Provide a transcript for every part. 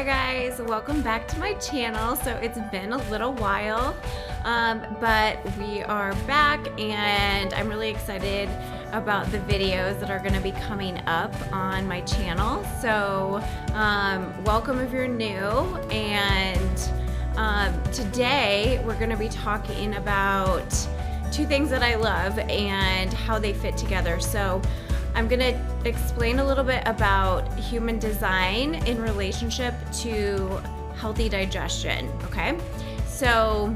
Hi guys, welcome back to my channel. So it's been a little while, but we are back and I'm really excited about the videos that are going to be coming up on my channel. So welcome if you're new, and today we're going to be talking about two things that I love and how they fit together. So I'm going to explain a little bit about human design in relationship to healthy digestion, okay? So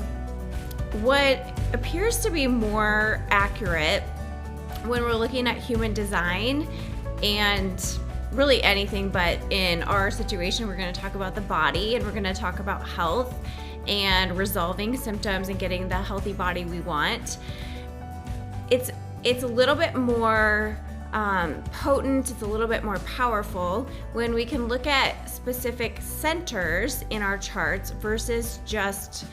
what appears to be more accurate when we're looking at human design, and really anything, but in our situation, we're going to talk about the body, and we're going to talk about health and resolving symptoms and getting the healthy body we want. It's a little bit more potent, it's a little bit more powerful when we can look at specific centers in our charts versus just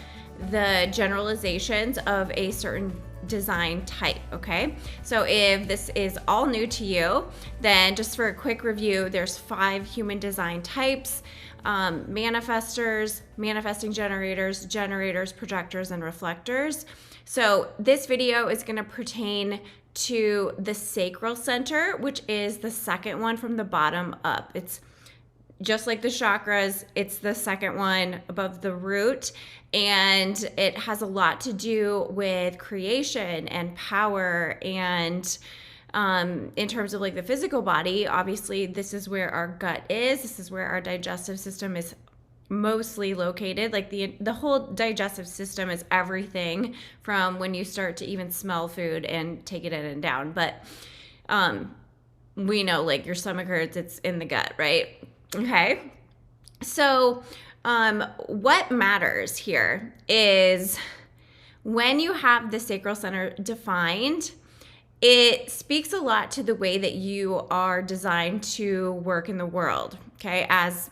the generalizations of a certain design type, okay? So if this is all new to you, then just for a quick review, there's 5 human design types: manifestors, manifesting generators, generators, projectors, and reflectors. So this video is going to pertain to the sacral center, which is the second one from the bottom up. It's just like the chakras, it's the second one above the root, and it has a lot to do with creation and power. And in terms of like the physical body, obviously this is where our gut is, this is where our digestive system is mostly located. Like the whole digestive system is everything from when you start to even smell food and take it in and down. But we know, like, your stomach hurts, it's in the gut, right? Okay. So what matters here is when you have the sacral center defined, it speaks a lot to the way that you are designed to work in the world, okay, as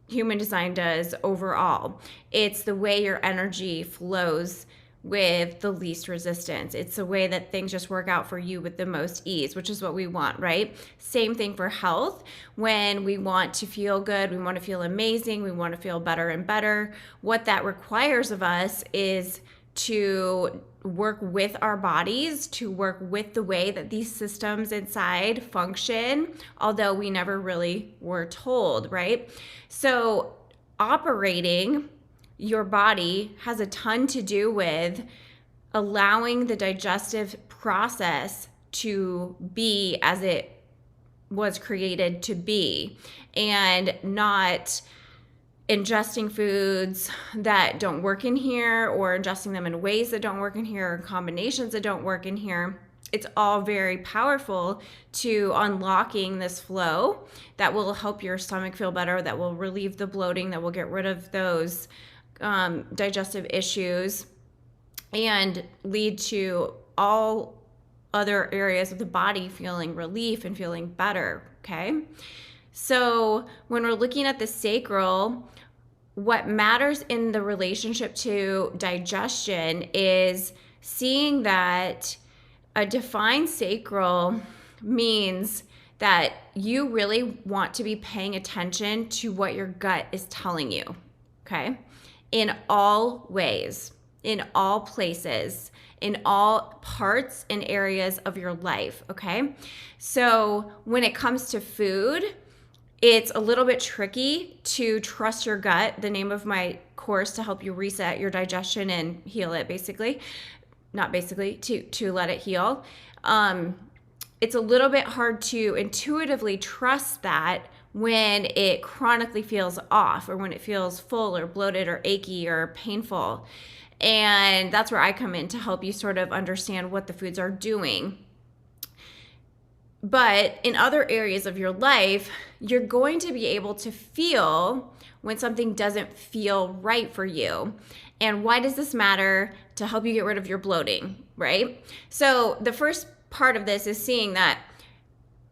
human design does overall. It's the way your energy flows with the least resistance. It's the way that things just work out for you with the most ease, which is what we want, right? Same thing for health. When we want to feel good, we want to feel amazing, we want to feel better and better, what that requires of us is to work with our bodies, to work with the way that these systems inside function, although we never really were told, right? So operating your body has a ton to do with allowing the digestive process to be as it was created to be, and not ingesting foods that don't work in here, or ingesting them in ways that don't work in here, or combinations that don't work in here. It's all very powerful to unlocking this flow that will help your stomach feel better, that will relieve the bloating, that will get rid of those digestive issues, and lead to all other areas of the body feeling relief and feeling better, okay? So when we're looking at the sacral, what matters in the relationship to digestion is seeing that a defined sacral means that you really want to be paying attention to what your gut is telling you, okay? In all ways, in all places, in all parts and areas of your life, okay? So when it comes to food, it's a little bit tricky to trust your gut, the name of my course to help you reset your digestion and heal it, basically. Not basically, to let it heal. It's a little bit hard to intuitively trust that when it chronically feels off, or when it feels full or bloated or achy or painful. And that's where I come in to help you sort of understand what the foods are doing. But in other areas of your life, you're going to be able to feel when something doesn't feel right for you. And why does this matter? To help you get rid of your bloating, right? So the first part of this is seeing that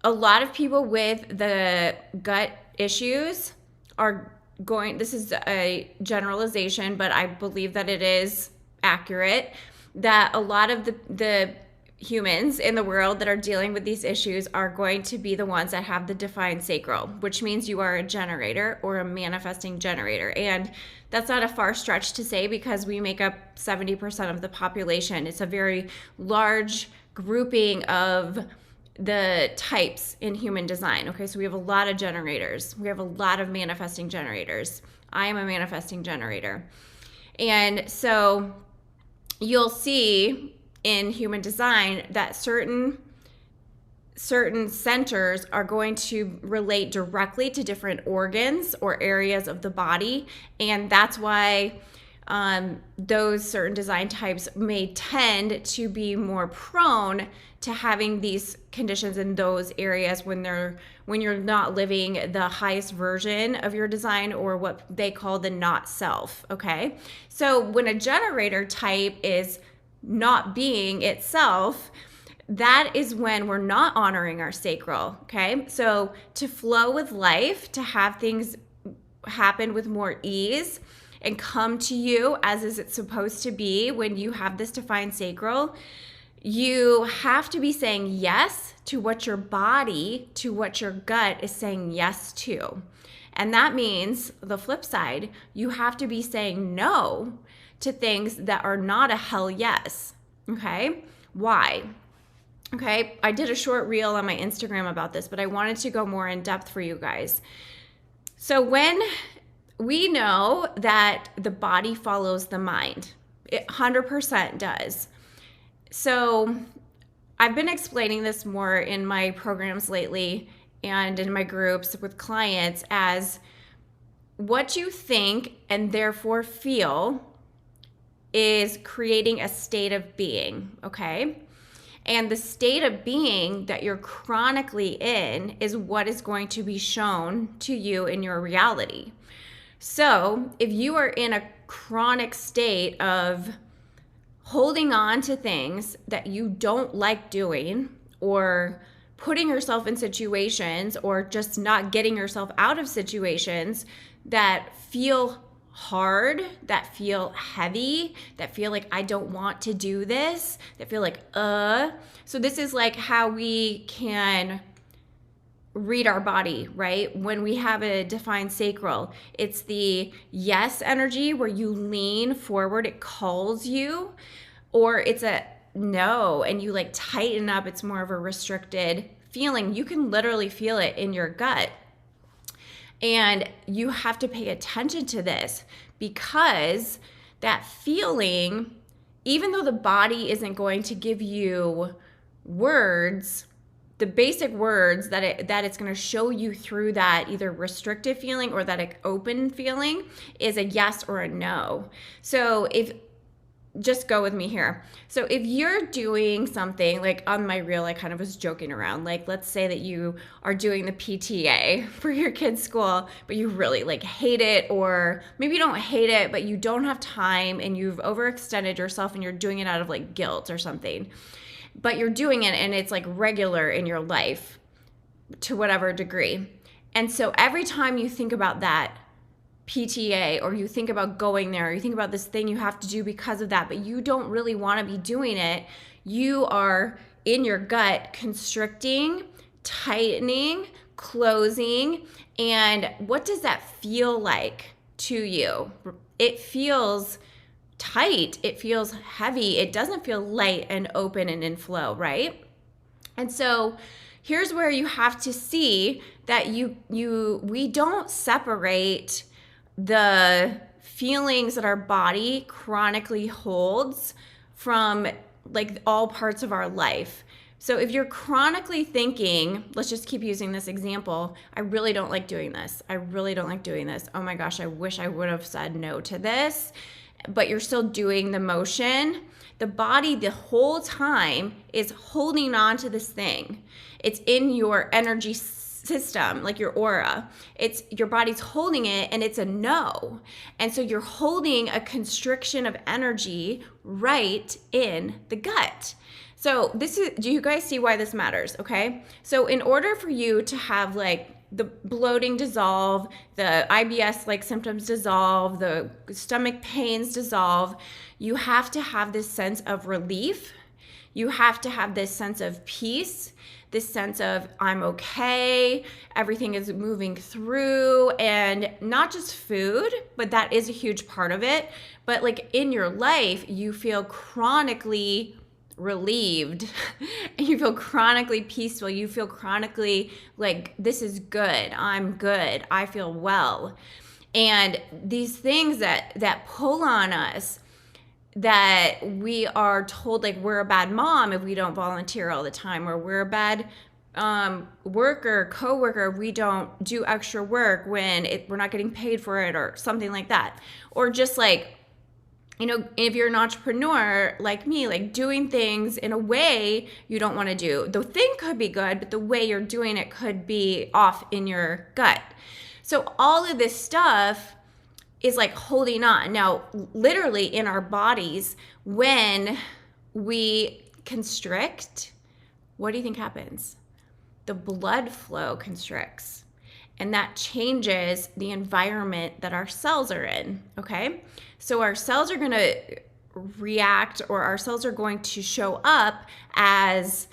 a lot of people with the gut issues are going, this is a generalization, but I believe that it is accurate, that a lot of the humans in the world that are dealing with these issues are going to be the ones that have the defined sacral, which means you are a generator or a manifesting generator. And that's not a far stretch to say, because we make up 70% of the population. It's a very large grouping of the types in human design. Okay, so we have a lot of generators. We have a lot of manifesting generators. I am a manifesting generator. And so you'll see in human design that certain centers are going to relate directly to different organs or areas of the body, and that's why those certain design types may tend to be more prone to having these conditions in those areas when you're not living the highest version of your design, or what they call the not self. Okay, so when a generator type is not being itself, that is when we're not honoring our sacral. Okay, so to flow with life, to have things happen with more ease and come to you as is it's supposed to be, when you have this defined sacral, you have to be saying yes to what your body, to what your gut is saying yes to. And that means the flip side, you have to be saying no to things that are not a hell yes. Okay? Why? Okay, I did a short reel on my Instagram about this, but I wanted to go more in depth for you guys. So when we know that the body follows the mind, it 100% does. So I've been explaining this more in my programs lately and in my groups with clients as what you think and therefore feel is creating a state of being, okay? And the state of being that you're chronically in is what is going to be shown to you in your reality. So if you are in a chronic state of holding on to things that you don't like doing, or putting yourself in situations, or just not getting yourself out of situations that feel hard, that feel heavy, that feel like I don't want to do this, that feel like So this is like how we can read our body, right? When we have a defined sacral, it's the yes energy where you lean forward, it calls you, or it's a no and you like tighten up, it's more of a restricted feeling. You can literally feel it in your gut. And you have to pay attention to this, because that feeling, even though the body isn't going to give you words, the basic words that it's going to show you through that either restrictive feeling or that open feeling is a yes or a no. So just go with me here. So if you're doing something, like on my reel, I kind of was joking around. Like, let's say that you are doing the PTA for your kid's school, but you really like hate it, or maybe you don't hate it, but you don't have time and you've overextended yourself and you're doing it out of like guilt or something. But you're doing it and it's like regular in your life to whatever degree. And so every time you think about that PTA, or you think about going there, or you think about this thing you have to do because of that, but you don't really want to be doing it, you are in your gut constricting, tightening, closing. And what does that feel like to you? It feels tight, it feels heavy, it doesn't feel light and open and in flow, right? And so here's where you have to see that we don't separate the feelings that our body chronically holds from like all parts of our life. So if you're chronically thinking, let's just keep using this example, I really don't like doing this. I really don't like doing this. Oh my gosh, I wish I would have said no to this. But you're still doing the motion. The body the whole time is holding on to this thing. It's in your energy system, like your aura. It's your body's holding it, and it's a no. And so you're holding a constriction of energy right in the gut. So do you guys see why this matters? Okay. So in order for you to have like the bloating dissolve, the IBS like symptoms dissolve, the stomach pains dissolve, you have to have this sense of relief. You have to have this sense of peace, this sense of I'm okay, everything is moving through, and not just food, but that is a huge part of it. But like in your life, you feel chronically relieved and you feel chronically peaceful. You feel chronically like this is good. I'm good. I feel well. And these things that pull on us, that we are told like we're a bad mom if we don't volunteer all the time, or we're a bad worker, co-worker, we don't do extra work when we're not getting paid for it, or something like that. Or just like, you know, if you're an entrepreneur like me, like doing things in a way you don't want to do. The thing could be good, but the way you're doing it could be off in your gut. So all of this stuff is like holding on. Now, literally in our bodies, when we constrict, what do you think happens? The blood flow constricts, and that changes the environment that our cells are in, okay? So our cells are going to react, or our cells are going to show up as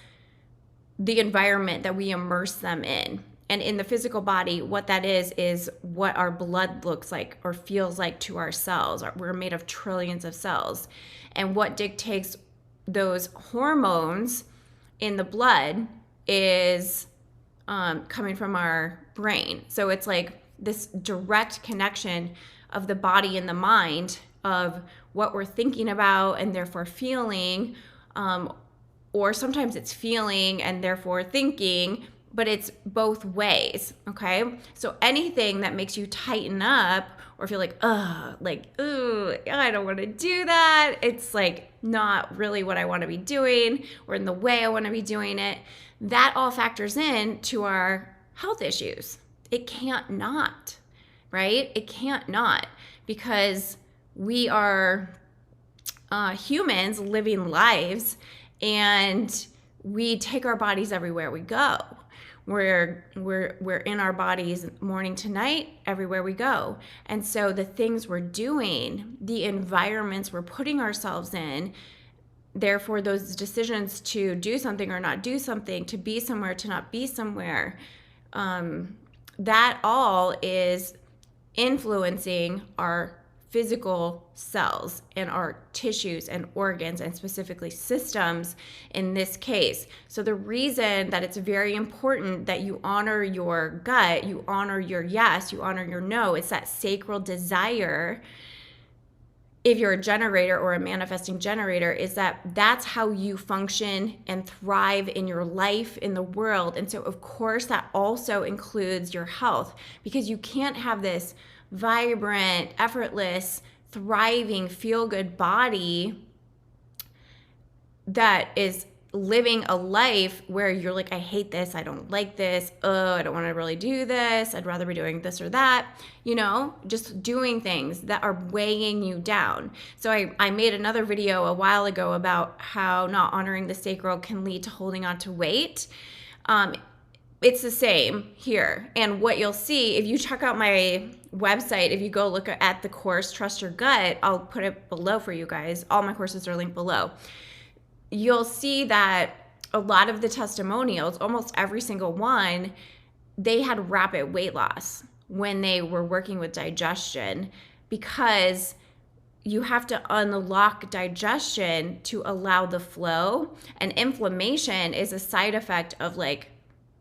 the environment that we immerse them in. And in the physical body, what that is what our blood looks like or feels like to our cells. We're made of trillions of cells. And what dictates those hormones in the blood is coming from our brain. So it's like this direct connection of the body and the mind, of what we're thinking about and therefore feeling, or sometimes it's feeling and therefore thinking, but it's both ways, okay? So anything that makes you tighten up or feel like, I don't want to do that, it's like not really what I want to be doing or in the way I want to be doing it, that all factors in to our health issues. It can't not, right? It can't not, because we are humans living lives, and we take our bodies everywhere we go. We're in our bodies morning to night, everywhere we go. And so the things we're doing, the environments we're putting ourselves in, therefore those decisions to do something or not do something, to be somewhere, to not be somewhere, that all is influencing our physical cells and our tissues and organs, and specifically systems in this case. So the reason that it's very important that you honor your gut, you honor your yes, you honor your no, it's that sacral desire. If you're a generator or a manifesting generator, is that's how you function and thrive in your life, in the world. And so of course that also includes your health, because you can't have this vibrant, effortless, thriving, feel-good body that is living a life where you're like, I hate this, I don't like this, I don't want to really do this, I'd rather be doing this or that, just doing things that are weighing you down. So I made another video a while ago about how not honoring the sacral can lead to holding on to weight. It's the same here. And what you'll see, if you check out my website, if you go look at the course, Trust Your Gut, I'll put it below for you guys. All my courses are linked below. You'll see that a lot of the testimonials, almost every single one, they had rapid weight loss when they were working with digestion, because you have to unlock digestion to allow the flow. And inflammation is a side effect of like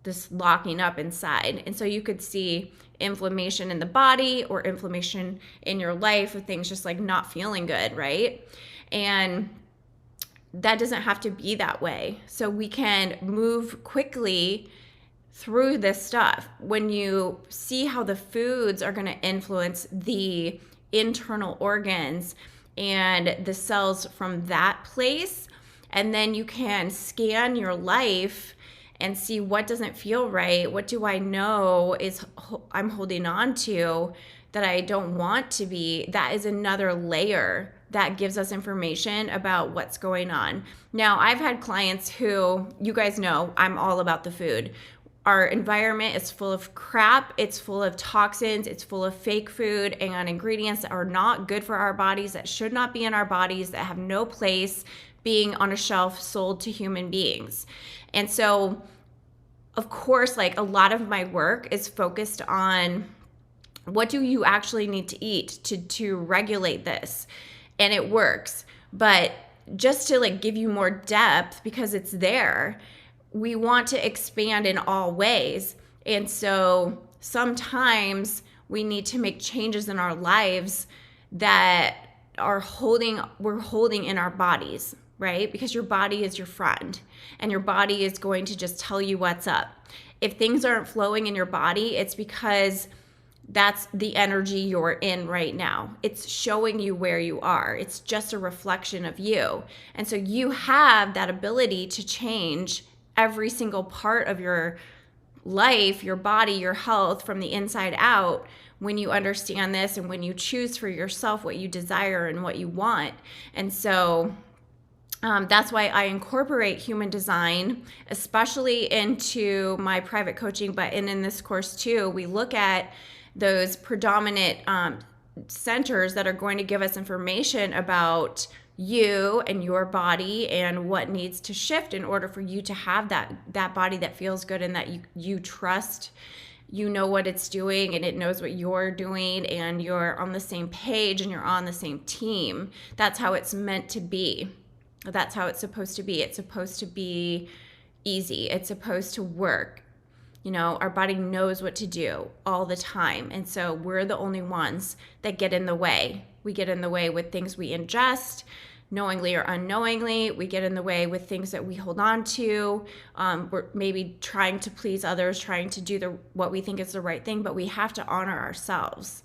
this locking up inside. And so you could see inflammation in the body or inflammation in your life of things just like not feeling good, right? And that doesn't have to be that way. So we can move quickly through this stuff. When you see how the foods are going to influence the internal organs and the cells from that place, and then you can scan your life and see what doesn't feel right. What do I know is I'm holding on to that I don't want to be? That is another layer that gives us information about what's going on. Now, I've had clients who, you guys know, I'm all about the food. Our environment is full of crap. It's full of toxins. It's full of fake food and ingredients that are not good for our bodies, that should not be in our bodies, that have no place, being on a shelf sold to human beings. And so, of course, like a lot of my work is focused on what do you actually need to eat to regulate this? And it works. But just to like give you more depth, because it's there, we want to expand in all ways. And so sometimes we need to make changes in our lives that we're holding in our bodies, right? Because your body is your friend, and your body is going to just tell you what's up. If things aren't flowing in your body, it's because that's the energy you're in right now. It's showing you where you are. It's just a reflection of you. And so you have that ability to change every single part of your life, your body, your health from the inside out when you understand this and when you choose for yourself what you desire and what you want. And so that's why I incorporate human design, especially into my private coaching, but in this course too, we look at those predominant centers that are going to give us information about you and your body and what needs to shift in order for you to have that body that feels good and that you trust, you know what it's doing and it knows what you're doing and you're on the same page and you're on the same team. That's how it's meant to be. That's how it's supposed to be. It's supposed to be easy. It's supposed to work. You know, our body knows what to do all the time. And so we're the only ones that get in the way. We get in the way with things we ingest, knowingly or unknowingly. We get in the way with things that we hold on to. We're maybe trying to please others, trying to do what we think is the right thing, but we have to honor ourselves.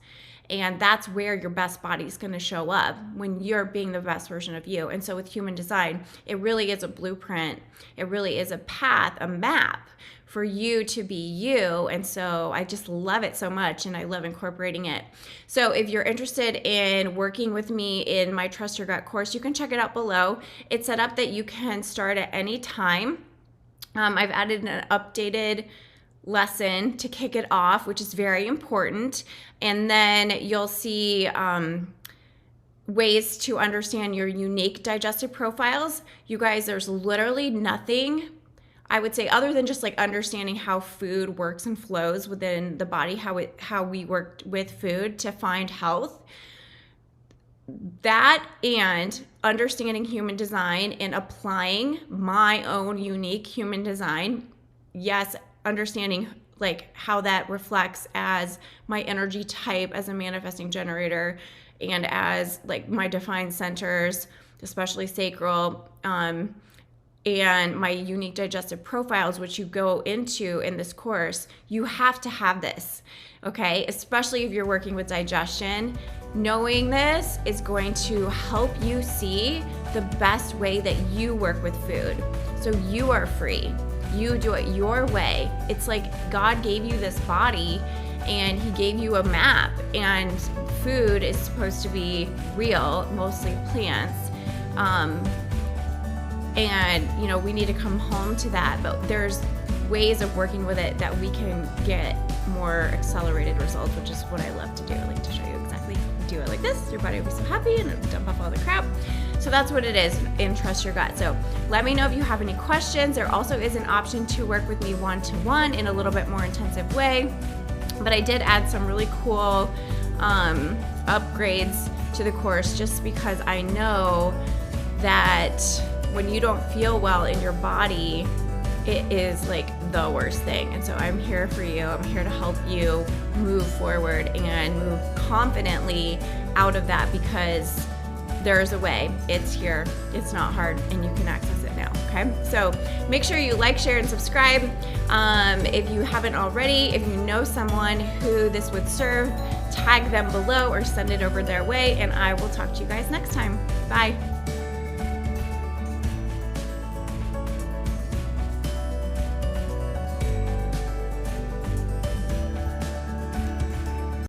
And that's where your best body is going to show up, when you're being the best version of you. And so with human design, it really is a blueprint. It really is a path, a map for you to be you. And so I just love it so much, and I love incorporating it. So if you're interested in working with me in my Trust Your Gut course, you can check it out below. It's set up that you can start at any time. I've added an updated lesson to kick it off, which is very important. And then you'll see ways to understand your unique digestive profiles. You guys, there's literally nothing, I would say, other than just like understanding how food works and flows within the body, how we work with food to find health. That and understanding human design and applying my own unique human design. Yes, understanding like how that reflects as my energy type as a manifesting generator and as like my defined centers, especially sacral, and my unique digestive profiles, which you go into in this course. You have to have this, okay? Especially if you're working with digestion. Knowing this is going to help you see the best way that you work with food. So you are free. You do it your way. It's like God gave you this body and he gave you a map, and food is supposed to be real, mostly plants. And you know, we need to come home to that, but there's ways of working with it that we can get more accelerated results, which is what I love to do. I like to show you exactly, do it like this, your body will be so happy and it'll dump off all the crap. So that's what it is in Trust Your Gut. So let me know if you have any questions. There also is an option to work with me one-to-one in a little bit more intensive way. But I did add some really cool upgrades to the course, just because I know that when you don't feel well in your body, it is like the worst thing. And so I'm here for you. I'm here to help you move forward and move confidently out of that, because there's a way. It's here. It's not hard, and you can access it now, okay? So make sure you like, share, and subscribe. If you haven't already, if you know someone who this would serve, tag them below or send it over their way, and I will talk to you guys next time. Bye.